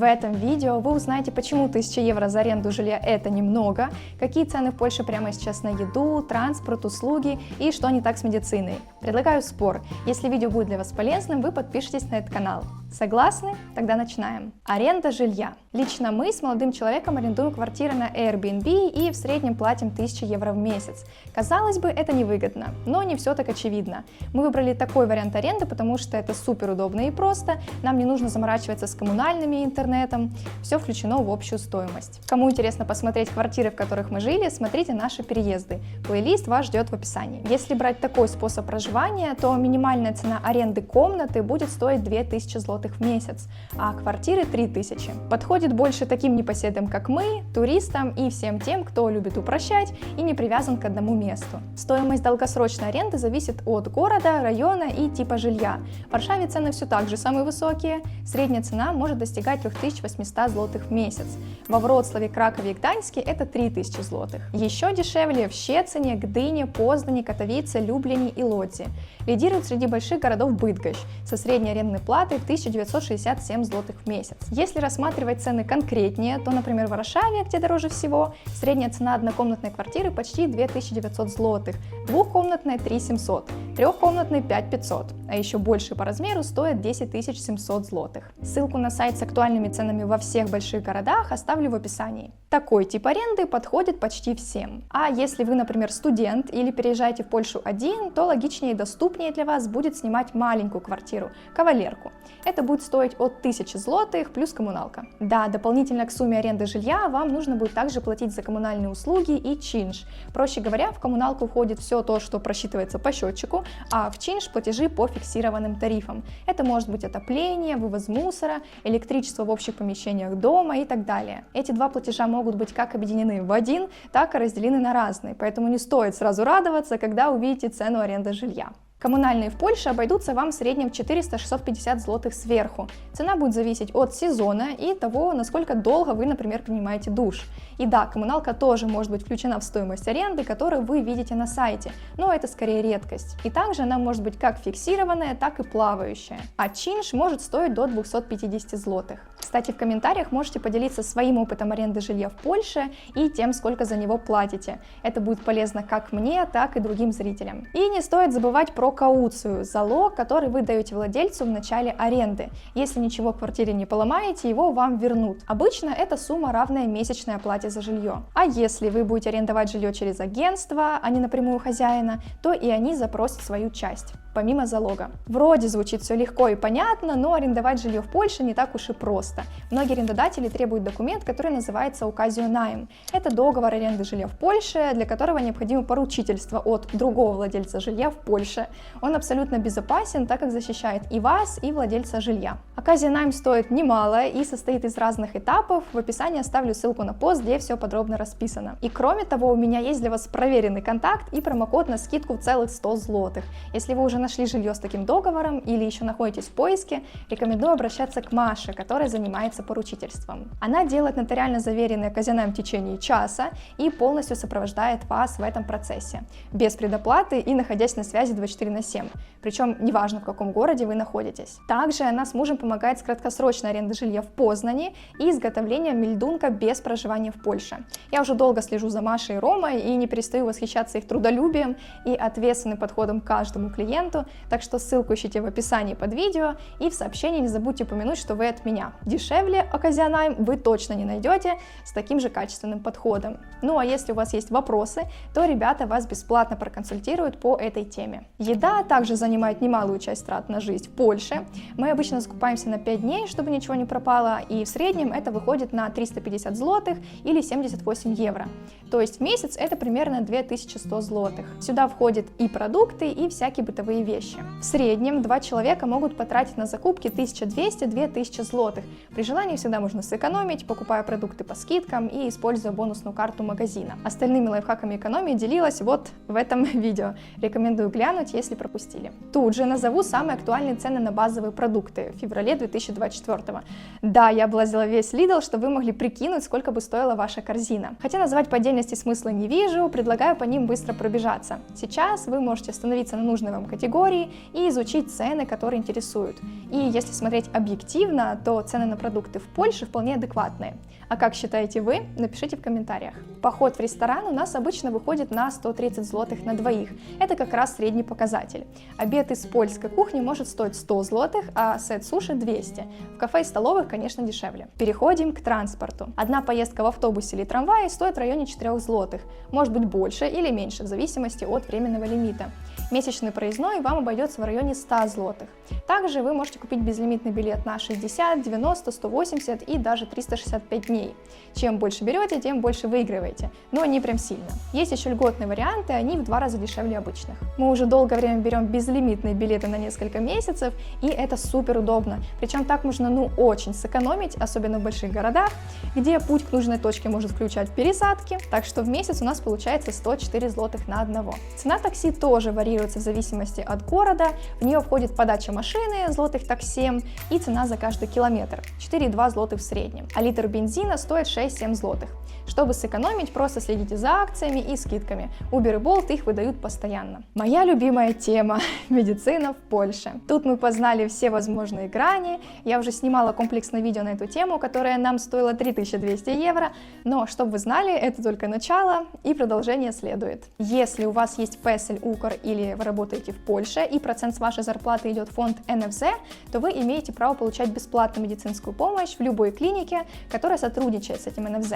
В этом видео вы узнаете, почему 1000 евро за аренду жилья это немного, какие цены в Польше прямо сейчас на еду, транспорт, услуги и что не так с медициной. Предлагаю спор. Если видео будет для вас полезным, вы подпишитесь на этот канал. Согласны? Тогда начинаем. Аренда жилья. Лично мы с молодым человеком арендуем квартиры на Airbnb и в среднем платим 1000 евро в месяц. Казалось бы, это невыгодно, но не все так очевидно. Мы выбрали такой вариант аренды, потому что это супер удобно и просто, нам не нужно заморачиваться с коммунальными и интернетом, все включено в общую стоимость. Кому интересно посмотреть квартиры, в которых мы жили, смотрите наши переезды. Плейлист вас ждет в описании. Если брать такой способ проживания, то минимальная цена аренды комнаты будет стоить 2000 злотых в месяц, а квартиры 3000. Подходит больше таким непоседам, как мы, туристам и всем тем, кто любит упрощать и не привязан к одному месту. Стоимость долгосрочной аренды зависит от города, района и типа жилья. В Варшаве цены все так же самые высокие, средняя цена может достигать 3800 злотых в месяц. Во Вроцлаве, Кракове и Гданьске это 3000 злотых. Еще дешевле в Щецине, Гдыне, Познане, Катовице, Люблине и Лодзи. Лидирует среди больших городов Быдгощ со средней арендной платой в 1967 злотых в месяц. Если рассматривать цены конкретнее, то, например, в Варшаве, где дороже всего, средняя цена однокомнатной квартиры почти 2900 злотых, двухкомнатной 3700, трехкомнатной 5500, а еще больше по размеру стоит 10700 злотых. Ссылку на сайт с актуальными ценами во всех больших городах оставлю в описании. Такой тип аренды подходит почти всем. А если вы, например, студент или переезжаете в Польшу один, то логичнее и доступнее для вас будет снимать маленькую квартиру, кавалерку. Это будет стоить от 1000 злотых плюс коммуналка. Да, дополнительно к сумме аренды жилья вам нужно будет также платить за коммунальные услуги и чинш. Проще говоря, в коммуналку входит все то, что просчитывается по счетчику, а в чинш платежи по фиксированным тарифам. Это может быть отопление, вывоз мусора, электричество в общих помещениях дома и так далее. Эти два платежа могут быть как объединены в один, так и разделены на разные, поэтому не стоит сразу радоваться, когда увидите цену аренды жилья. Коммунальные в Польше обойдутся вам в среднем 400-650 злотых сверху. Цена будет зависеть от сезона и того, насколько долго вы, например, принимаете душ. И да, коммуналка тоже может быть включена в стоимость аренды, которую вы видите на сайте, но это скорее редкость. И также она может быть как фиксированная, так и плавающая. А чинш может стоить до 250 злотых. Кстати, в комментариях можете поделиться своим опытом аренды жилья в Польше и тем, сколько за него платите. Это будет полезно как мне, так и другим зрителям. И не стоит забывать про кауцию, залог, который вы даете владельцу в начале аренды. Если ничего в квартире не поломаете, его вам вернут. Обычно эта сумма равная месячной оплате за жилье. А если вы будете арендовать жилье через агентство, а не напрямую хозяина, то и они запросят свою часть, помимо залога. Вроде звучит все легко и понятно, но арендовать жилье в Польше не так уж и просто. Многие арендодатели требуют документ, который называется указио-найм. Это договор аренды жилья в Польше, для которого необходимо поручительство от другого владельца жилья в Польше. Он абсолютно безопасен, так как защищает и вас, и владельца жилья. Указио-найм стоит немало и состоит из разных этапов. В описании оставлю ссылку на пост, где все подробно расписано. И кроме того, у меня есть для вас проверенный контакт и промокод на скидку в целых 100 злотых. Если вы уже нашли жилье с таким договором или еще находитесь в поиске, рекомендую обращаться к Маше, которая занимается поручительством. Она делает нотариально заверенный указио-найм в течение часа и полностью сопровождает вас в этом процессе, без предоплаты и находясь на связи 24/7, причем неважно, в каком городе вы находитесь. Также она с мужем помогает с краткосрочной арендой жилья в Познане и изготовлением мельдунка без проживания в Польше. Я уже долго слежу за Машей и Ромой и не перестаю восхищаться их трудолюбием и ответственным подходом к каждому клиенту, так что ссылку ищите в описании под видео и в сообщении не забудьте упомянуть, что вы от меня. Дешевле указио-найм вы точно не найдете с таким же качественным подходом. Ну а если у вас есть вопросы, то ребята вас бесплатно проконсультируют по этой теме. Еда также занимает немалую часть трат на жизнь в Польше. Мы обычно закупаемся на 5 дней, чтобы ничего не пропало, и в среднем это выходит на 350 злотых или 78 евро. То есть в месяц это примерно 2100 злотых. Сюда входят и продукты, и всякие бытовые вещи. В среднем 2 человека могут потратить на закупки 1200-2000 злотых. При желании всегда можно сэкономить, покупая продукты по скидкам и используя бонусную карту магазина. Остальными лайфхаками экономии делилась вот в этом видео. Рекомендую глянуть, если если пропустили. Тут же назову самые актуальные цены на базовые продукты в феврале 2024. Да, я облазила весь Lidl, чтобы вы могли прикинуть, сколько бы стоила ваша корзина. Хотя назвать по отдельности смысла не вижу, предлагаю по ним быстро пробежаться. Сейчас вы можете остановиться на нужной вам категории и изучить цены, которые интересуют. И если смотреть объективно, то цены на продукты в Польше вполне адекватные. А как считаете вы? Напишите в комментариях. Поход в ресторан у нас обычно выходит на 130 злотых на двоих. Это как раз средний показатель. Обед из польской кухни может стоить 100 злотых, а сет суши 200. В кафе и столовых, конечно, дешевле. Переходим к транспорту. Одна поездка в автобусе или трамвае стоит в районе 4 злотых. Может быть больше или меньше, в зависимости от временного лимита. Месячный проездной вам обойдется в районе 100 злотых. Также вы можете купить безлимитный билет на 60, 90, 180 и даже 365 дней. Чем больше берете, тем больше выигрываете, но не прям сильно. Есть еще льготные варианты, они в 2 раза дешевле обычных. Мы уже долгое время берем безлимитные билеты на несколько месяцев, и это супер удобно. Причем так можно очень сэкономить, особенно в больших городах, где путь к нужной точке может включать пересадки, так что в месяц у нас получается 104 злотых на одного. Цена такси тоже варьируется в зависимости от города, в нее входит подача машины, злотых так 7, и цена за каждый километр, 4,2 злотых в среднем, а литр бензина стоит 6-7 злотых. Чтобы сэкономить, просто следите за акциями и скидками. Uber и Bolt их выдают постоянно. Моя любимая тема – медицина в Польше. Тут мы познали все возможные грани. Я уже снимала комплексное видео на эту тему, которое нам стоило 3200 евро. Но, чтобы вы знали, это только начало, и продолжение следует. Если у вас есть Песель, Укр или вы работаете в Польше, и процент с вашей зарплаты идет в фонд НФЗ, то вы имеете право получать бесплатную медицинскую помощь в любой клинике, которая сотрудничает с этим НФЗ.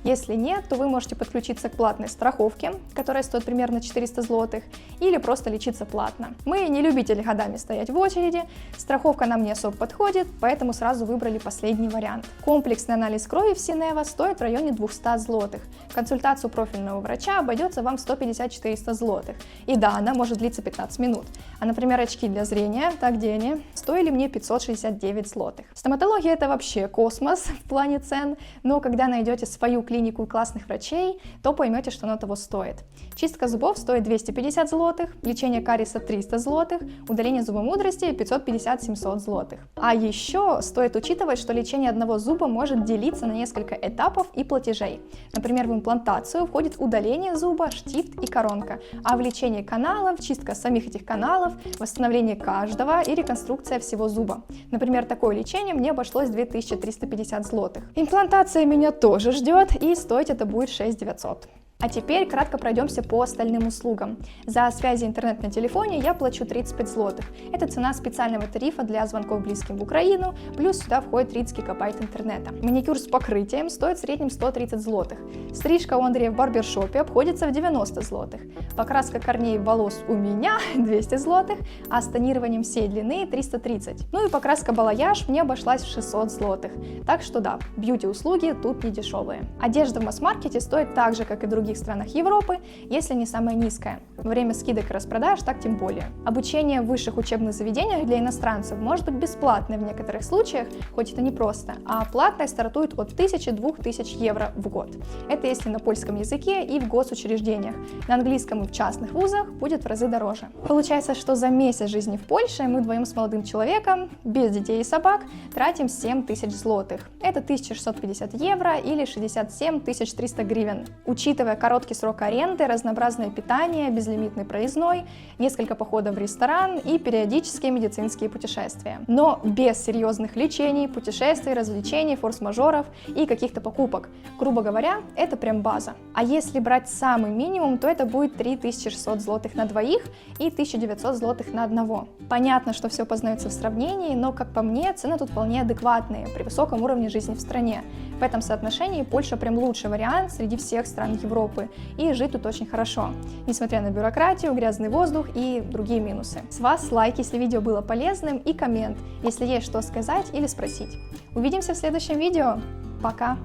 Если нет, то вы можете подключиться к платной страховке, которая стоит примерно 400 злотых, или просто лечиться платно. Мы не любители годами стоять в очереди, страховка нам не особо подходит, поэтому сразу выбрали последний вариант. Комплексный анализ крови в Синева стоит в районе 200 злотых. Консультацию профильного врача обойдется вам 150-400 злотых. И да, она может длиться 15 минут. А, например, очки для зрения, так где они, стоили мне 569 злотых. Стоматология — это вообще космос в плане цен, но когда найдете свою клинику и классных врачей, то поймете, что оно того стоит. Чистка зубов стоит 250 злотых, лечение кариеса 300 злотых, удаление зуба мудрости 550-700 злотых. А еще стоит учитывать, что лечение одного зуба может делиться на несколько этапов и платежей. Например, в имплантацию входит удаление зуба, штифт и коронка, а в лечение каналов, чистка самих этих каналов, восстановление каждого и реконструкция всего зуба. Например, такое лечение мне обошлось 2350 злотых. Имплантация меня тоже ждет, и стоить это будет 6900. А теперь кратко пройдемся по остальным услугам. За связи интернет на телефоне я плачу 35 злотых. Это цена специального тарифа для звонков близким в Украину, плюс сюда входит 30 гигабайт интернета. Маникюр с покрытием стоит в среднем 130 злотых. Стрижка у Андрея в барбершопе обходится в 90 злотых. Покраска корней волос у меня 200 злотых, а с тонированием всей длины 330. Ну и покраска балаяж мне обошлась в 600 злотых. Так что да, бьюти-услуги тут не дешевые. Одежда в масс-маркете стоит так же, как и другие странах Европы, если не самая низкая. Во время скидок и распродаж так тем более. Обучение в высших учебных заведениях для иностранцев может быть бесплатное в некоторых случаях, хоть это не просто, а платное стартует от 1000-2000 евро в год. Это если на польском языке и в госучреждениях. На английском и в частных вузах будет в разы дороже. Получается, что за месяц жизни в Польше мы вдвоем с молодым человеком, без детей и собак, тратим 7000 злотых. Это 1650 евро или 67 300 гривен. Учитывая короткий срок аренды, разнообразное питание, безлимитный проездной, несколько походов в ресторан и периодические медицинские путешествия. Но без серьезных лечений, путешествий, развлечений, форс-мажоров и каких-то покупок. Грубо говоря, это прям база. А если брать самый минимум, то это будет 3600 злотых на двоих и 1900 злотых на одного. Понятно, что все познается в сравнении, но, как по мне, цены тут вполне адекватные при высоком уровне жизни в стране. В этом соотношении Польша прям лучший вариант среди всех стран Европы, и жить тут очень хорошо, несмотря на бюрократию, грязный воздух и другие минусы. С вас лайк, если видео было полезным, и коммент, если есть что сказать или спросить. Увидимся в следующем видео. Пока!